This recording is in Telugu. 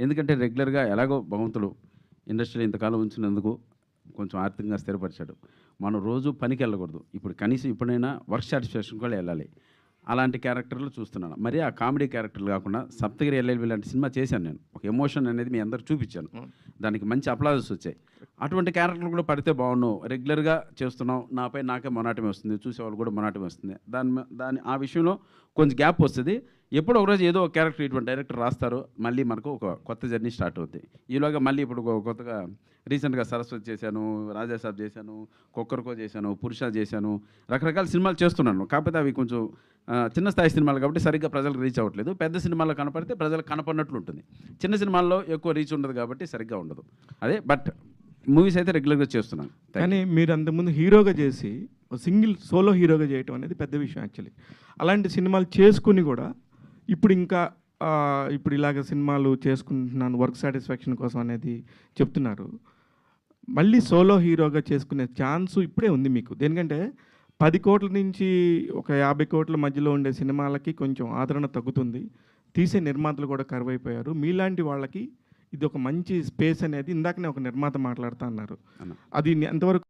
ఎందుకంటే రెగ్యులర్‌గా ఎలాగో భగవంతుడు ఇండస్ట్రీలో ఇంతకాలం ఉంచినందుకు కొంచెం ఆర్థికంగా స్థిరపరిచాడు. మనం రోజు పనికెళ్ళకూడదు. ఇప్పుడు కనీసం ఇప్పుడైనా వర్క్ సాటిస్ఫాక్షన్ కూడా వెళ్ళాలి. అలాంటి క్యారెక్టర్లు చూస్తున్నాను. మరి ఆ కామెడీ క్యారెక్టర్లు కాకుండా 'సప్తగిరి ఎల్ఎల్‌బి' లాంటి సినిమా చేశాను నేను. ఒక ఎమోషన్ అనేది మీ అందరికి చూపించాను. దానికి మంచి అప్లాజెస్ వచ్చాయి. అటువంటి క్యారెక్టర్లు కూడా పడితే బాగుండు. రెగ్యులర్‌గా చేస్తున్నాం. నాపై నాకే మొనాటమీ వస్తుంది. చూసేవాళ్ళు కూడా మొనాటమీ వస్తుంది. ఆ విషయంలో కొంచెం గ్యాప్ వస్తది. ఎప్పుడో ఒకరోజు ఏదో ఒక క్యారెక్టర్ ఇటువంటి డైరెక్టర్ రాస్తారు. మళ్ళీ మనకు ఒక కొత్త జర్నీ స్టార్ట్ అవుద్ది. ఈలోగా మళ్ళీ ఇప్పుడు కొత్తగా రీసెంట్‌గా 'సరస్వతి' చేశాను, 'రాజాసాబ్' చేశాను, 'కొక్కరకో' చేశాను, 'పురుష' చేశాను. రకరకాల సినిమాలు చేస్తున్నాను. కాకపోతే అవి కొంచెం చిన్న స్థాయి సినిమాలు కాబట్టి సరిగ్గా ప్రజలకు రీచ్ అవ్వట్లేదు. పెద్ద సినిమాల్లో కనపడితే ప్రజలకు కనపడినట్లు ఉంటుంది. చిన్న సినిమాల్లో ఎక్కువ రీచ్ ఉండదు కాబట్టి సరిగ్గా ఉండదు. అదే బట్ మూవీస్ అయితే రెగ్యులర్‌గా చేస్తున్నాను. కానీ మీరు అంతకుముందు హీరోగా చేసి సింగిల్ సోలో హీరోగా చేయటం అనేది పెద్ద విషయం యాక్చువల్లీ. అలాంటి సినిమాలు చేసుకుని కూడా ఇప్పుడు ఇంకా ఇప్పుడు ఇలాగ సినిమాలు చేసుకుంటున్నాను వర్క్ సాటిస్ఫాక్షన్ కోసం అనేది చెప్తున్నారు. మళ్ళీ సోలో హీరోగా చేసుకునే ఛాన్సు ఇప్పుడే ఉంది మీకు. దేనికంటే 10 కోట్ల నుంచి ఒక 50 కోట్ల మధ్యలో ఉండే సినిమాలకి కొంచెం ఆదరణ తగ్గుతుంది. తీసే నిర్మాతలు కూడా కరువైపోయారు. మీలాంటి వాళ్ళకి ఇది ఒక మంచి స్పేస్ అనేది ఇందాకనే ఒక నిర్మాత మాట్లాడుతా అన్నారు. అది ఎంతవరకు